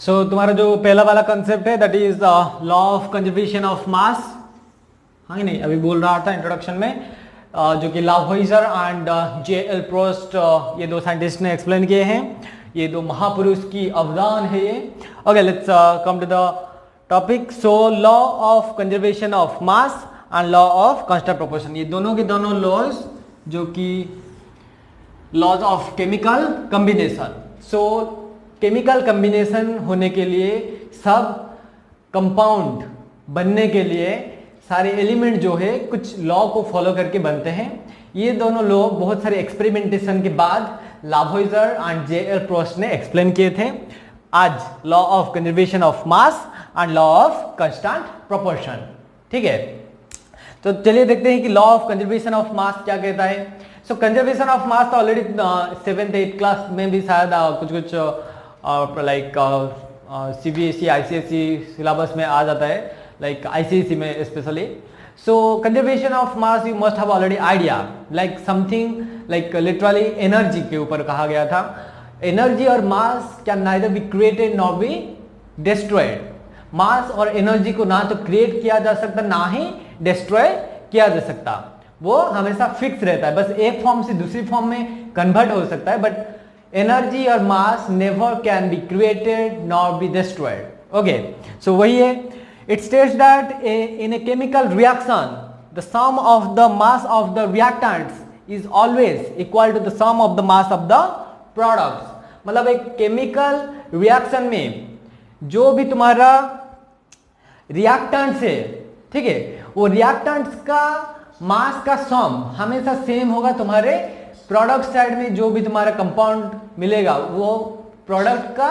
सो तुम्हारा जो पहला वाला कंसेप्ट है that is law of conservation of मास, हाँ नहीं अभी बोल रहा था इंट्रोडक्शन में, जो कि लावोइजर एंड जे.एल. प्रोस्ट ये दो साइंटिस्ट ने एक्सप्लेन किए हैं। ये दो महापुरुष की अवदान है ये। Okay, let's come to the topic. So law of conservation of mass and law of constant proportion, ये दोनों के दोनों लॉज जो कि laws of chemical combination. So chemical combination होने के लिए, सब कंपाउंड बनने के लिए सारे एलिमेंट जो है कुछ लॉ को फॉलो करके बनते हैं। ये दोनों लॉ बहुत सारे एक्सपेरिमेंटेशन के बाद लावोइजर एंड जे.एल. प्रोस्ट ने एक्सप्लेन किए थे। आज law of conservation of mass and law of constant proportion, ठीक है। तो चलिए देखते हैं कि लॉ ऑफ कंजर्वेशन ऑफ मास क्या कहता है। सो कंजर्वेशन ऑफ मास तो ऑलरेडी 7th 8th क्लास में भी शायद कुछ लाइक CBSE ICSE सिलेबस में आ जाता है, लाइक ICSE में specially. So conservation of mass you must have already idea, like something like literally energy के ऊपर कहा गया था। एनर्जी और mass can neither be created nor be destroyed. Mass और एनर्जी को ना तो क्रिएट किया जा सकता ना ही डिस्ट्रॉय किया जा सकता, वो हमेशा फिक्स रहता है, बस एक फॉर्म से दूसरी फॉर्म में कन्वर्ट हो सकता है, बट एनर्जी और mass never can be created nor be destroyed. Okay, so वही है। It states that in a chemical reaction the sum of the mass of the reactants is always equal to the sum of the mass of the products. मतलब एक chemical reaction में जो भी तुम्हारा reactants है, ठीक है, वो रिएक्टेंट्स का मास का सम हमेशा सेम होगा। तुम्हारे प्रोडक्ट साइड में जो भी तुम्हारा कंपाउंड मिलेगा वो प्रोडक्ट का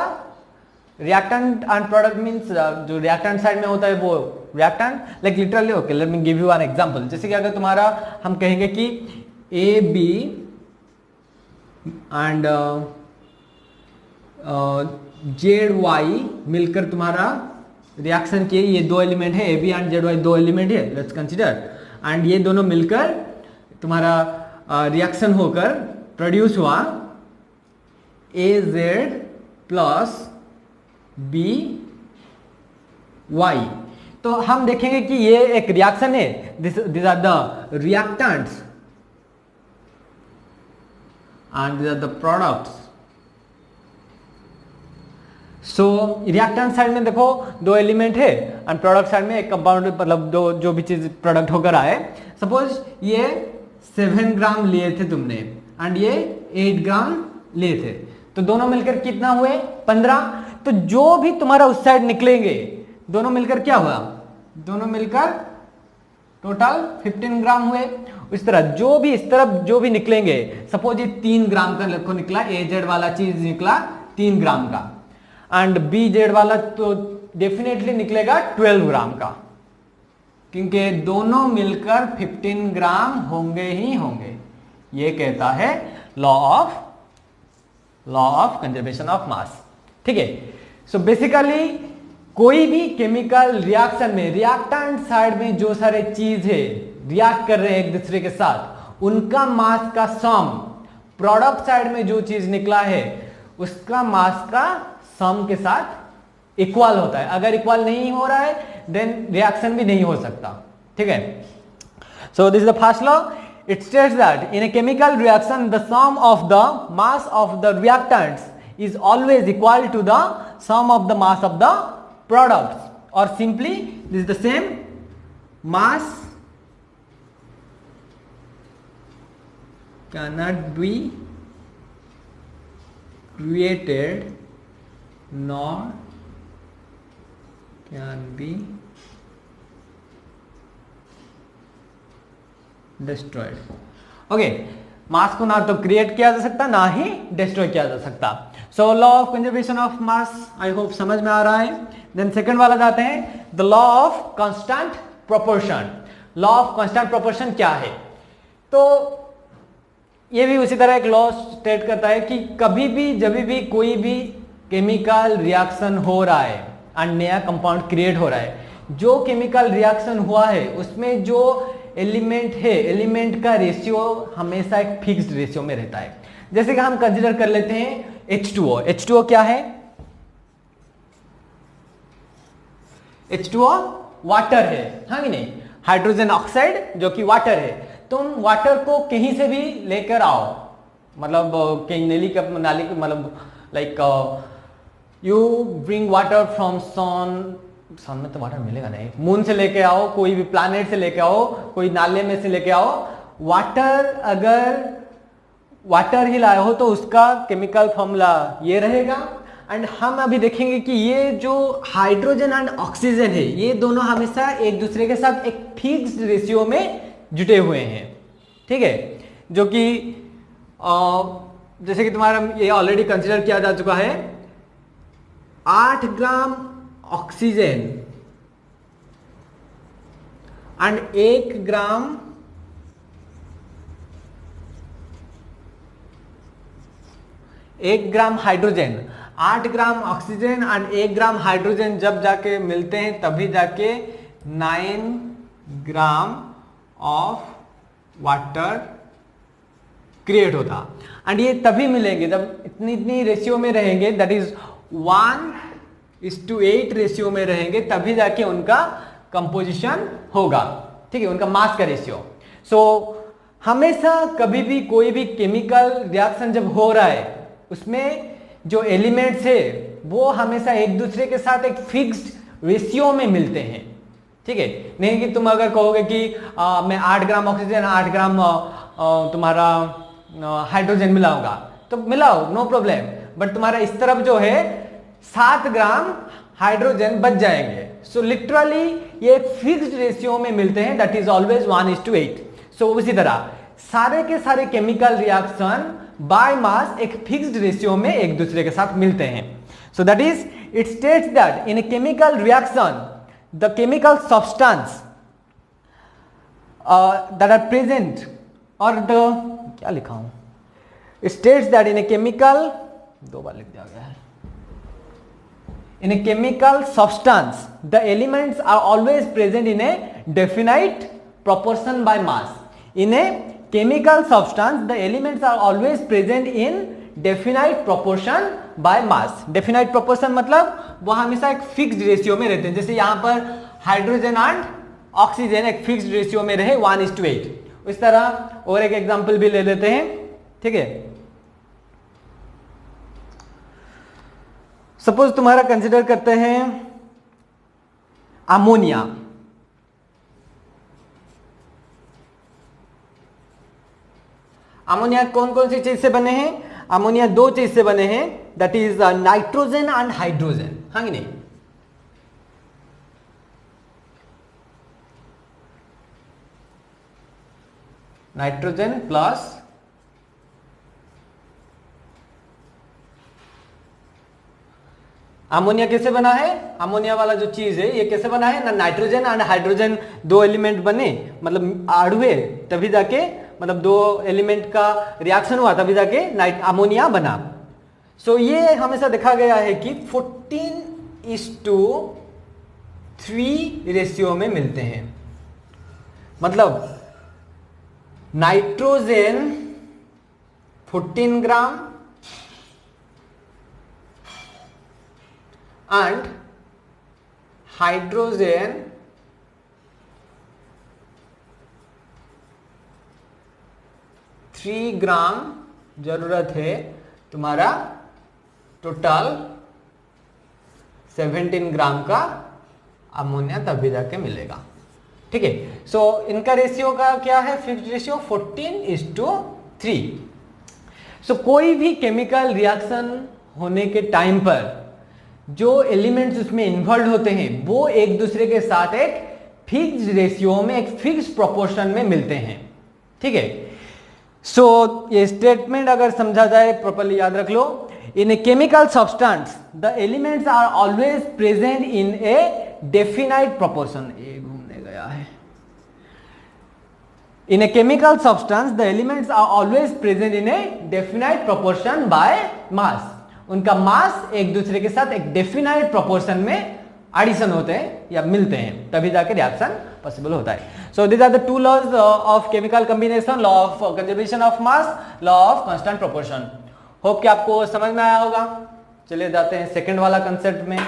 रिएक्टेंट एंड प्रोडक्ट मींस जो रिएक्टेंट साइड में होता है वो reactant, like literally. Okay, let me give you an example. जैसे कि अगर तुम्हारा हम कहेंगे कि AB एंड ZY मिलकर तुम्हारा रिएक्शन किए, ये दो एलिमेंट है, AB एंड ZY दो एलिमेंट है, लेट्स कंसीडर, एंड ये दोनों मिलकर तुम्हारा रिएक्शन होकर प्रोड्यूस हुआ AZ प्लस BY। तो हम देखेंगे कि ये एक रिएक्शन है, this are the reactants and this are the products. So reactant side में देखो दो एलिमेंट है एंड प्रोडक्ट साइड में एक कंपाउंड, मतलब दो जो भी चीज प्रोडक्ट होकर आए। सपोज ये 7 ग्राम लिए थे तुमने एंड ये 8 ग्राम लिए थे, तो दोनों मिलकर कितना हुए 15। तो जो भी तुम्हारा उस साइड निकलेंगे दोनों मिलकर क्या हुआ, दोनों मिलकर टोटल 15 ग्राम हुए। इस तरह जो भी इस तरफ जो भी निकलेंगे, सपोज ये 3 ग्राम का लखो निकला, AZ वाला चीज निकला 3 ग्राम का एंड BZ वाला तो डेफिनेटली निकलेगा 12 ग्राम का, क्योंकि दोनों मिलकर 15 ग्राम होंगे ही होंगे। ये कहता है लॉ ऑफ कंजर्वेशन ऑफ मास, ठीक है। सो बेसिकली कोई भी केमिकल रिएक्शन में रिएक्टेंट साइड में जो सारे चीज है रिएक्ट कर रहे हैं एक दूसरे के साथ, उनका मास का सम प्रोडक्ट साइड में जो चीज निकला है उसका मास का सम के साथ इक्वल होता है। अगर इक्वल नहीं हो रहा है देन रिएक्शन भी नहीं हो सकता, ठीक है। So this is the first law. It states that in a chemical reaction the sum of the mass of the reactants is always equal to the sum of the mass of the products, or simply this is the same mass cannot be created nor can be destroyed. Okay, मास को ना तो create किया जा सकता ना ही destroy किया जा सकता। सो law of conservation of mass I hope समझ में आ रहा है। देन सेकंड वाला जाते हैं, the law of constant proportion. Law of constant proportion क्या है? तो ये भी उसी तरह एक लॉ स्टेट करता है कि कभी भी जब भी कोई भी केमिकल रिएक्शन हो रहा है एंड नया कंपाउंड क्रिएट हो रहा है, जो केमिकल रिएक्शन हुआ है उसमें जो एलिमेंट है, एलिमेंट का रेशियो हमेशा एक फिक्स्ड रेशियो में रहता है। जैसे कि हम कंसीडर कर लेते हैं H2O। H2O क्या है? H2O वाटर है, हाँ कि नहीं, हाइड्रोजन ऑक्साइड जो कि वाटर है। तुम वाटर को कहीं से भी लेकर आओ, मतलब कहीं नाली मतलब like you bring water from sun में तो वाटर मिलेगा नहीं, मून से लेके आओ, कोई भी प्लैनेट से लेके आओ, कोई नाले में से लेके आओ वाटर, अगर वाटर ही लाए हो तो उसका केमिकल फॉर्मूला ये रहेगा। एंड हम अभी देखेंगे कि ये जो हाइड्रोजन एंड ऑक्सीजन है ये दोनों हमेशा एक दूसरे के साथ एक फिक्स्ड रेशियो में जुटे हुए हैं, ठीक है, जो कि जैसे कि तुम्हारा ये ऑलरेडी कंसीडर किया जा चुका है, 8 gram oxygen and 1 gram hydrogen, 8 gram oxygen and 1 gram hydrogen जब जाके मिलते हैं तभी जाके 9 ग्राम ऑफ वाटर क्रिएट होता। एंड ये तभी मिलेंगे जब इतनी रेशियो में रहेंगे, दैट इज 1:8 रेशियो में रहेंगे, तभी जाके उनका कंपोजिशन होगा, ठीक है, उनका मास का रेशियो। सो हमेशा कभी भी कोई भी केमिकल रिएक्शन जब हो रहा है उसमें जो एलिमेंट्स है वो हमेशा एक दूसरे के साथ एक फिक्स्ड रेशियो में मिलते हैं, ठीक है। नहीं कि तुम अगर कहोगे कि मैं 8 ग्राम ऑक्सीजन 8 ग्राम तुम्हारा हाइड्रोजन मिलाऊंगा तो मिलाओ, नो प्रॉब्लम, बट तुम्हारा इस तरफ जो है 7 ग्राम हाइड्रोजन बच जाएंगे। सो लिटरली ये एक फिक्स्ड रेशियो में मिलते हैं, दैट इज ऑलवेज 1:8। सो उसी तरह सारे के सारे केमिकल रिएक्शन बाय मास एक फिक्स्ड रेशियो में एक दूसरे के साथ मिलते हैं। So that is it states that in a chemical reaction the chemical substance that are present or the क्या लिखा हूं, states that in a chemical, 2 बार लिख दिया गया है, in a chemical substance the elements are always present in a definite proportion by mass. In a chemical substance the elements are always present in definite proportion by mass. Definite proportion मतलब वो हमेशा एक fixed ratio में रहते हैं, जैसे यहाँ पर हाइड्रोजन एंड ऑक्सीजन एक फिक्स्ड रेशियो में रहे 1:8। इस तरह और एक एग्जांपल भी ले लेते हैं, ठीक है। सपोज तुम्हारा कंसिडर करते हैं अमोनिया, अमोनिया कौन कौन सी चीज से बने हैं, अमोनिया 2 चीज से बने हैं, that is nitrogen and hydrogen, हाँ कि नहीं। नाइट्रोजन प्लस अमोनिया कैसे बना है, अमोनिया वाला जो चीज है ये कैसे बना है ना, नाइट्रोजन एंड हाइड्रोजन 2 एलिमेंट बने, मतलब ऐड हुए तभी जाके, मतलब 2 एलिमेंट का रिएक्शन हुआ तभी जाके अमोनिया बना। सो ये हमेशा देखा गया है कि 14:3 रेशियो में मिलते हैं, मतलब नाइट्रोजन 14 ग्राम and hydrogen 3 ग्राम जरूरत है, तुम्हारा टोटल 17 ग्राम का अमोनिया तभी जाके मिलेगा, ठीक है। सो इनका रेशियो का क्या है, फिक्स्ड रेशियो 14:3। सो कोई भी केमिकल रिएक्शन होने के टाइम पर जो एलिमेंट्स उसमें इन्वॉल्व होते हैं वो एक दूसरे के साथ एक फिक्स्ड रेशियो में एक फिक्स्ड प्रोपोर्शन में मिलते हैं, ठीक है। सो ये स्टेटमेंट अगर समझा जाए प्रॉपर्ली याद रख लो, in a chemical substance the elements are always present in a definite proportion, ये घूमने गया है, in a chemical substance the elements are always present in a definite proportion by mass. उनका मास एक दूसरे के साथ एक डेफिनाइट प्रोपोर्शन में एडिशन होते हैं या मिलते हैं, तभी जाके रिएक्शन पॉसिबल होता है। So these are the 2 laws of chemical combination, law of conservation of mass, law of constant proportion. Hope कि आपको समझ में आया होगा। चलिए जाते हैं सेकंड वाला कंसेप्ट में।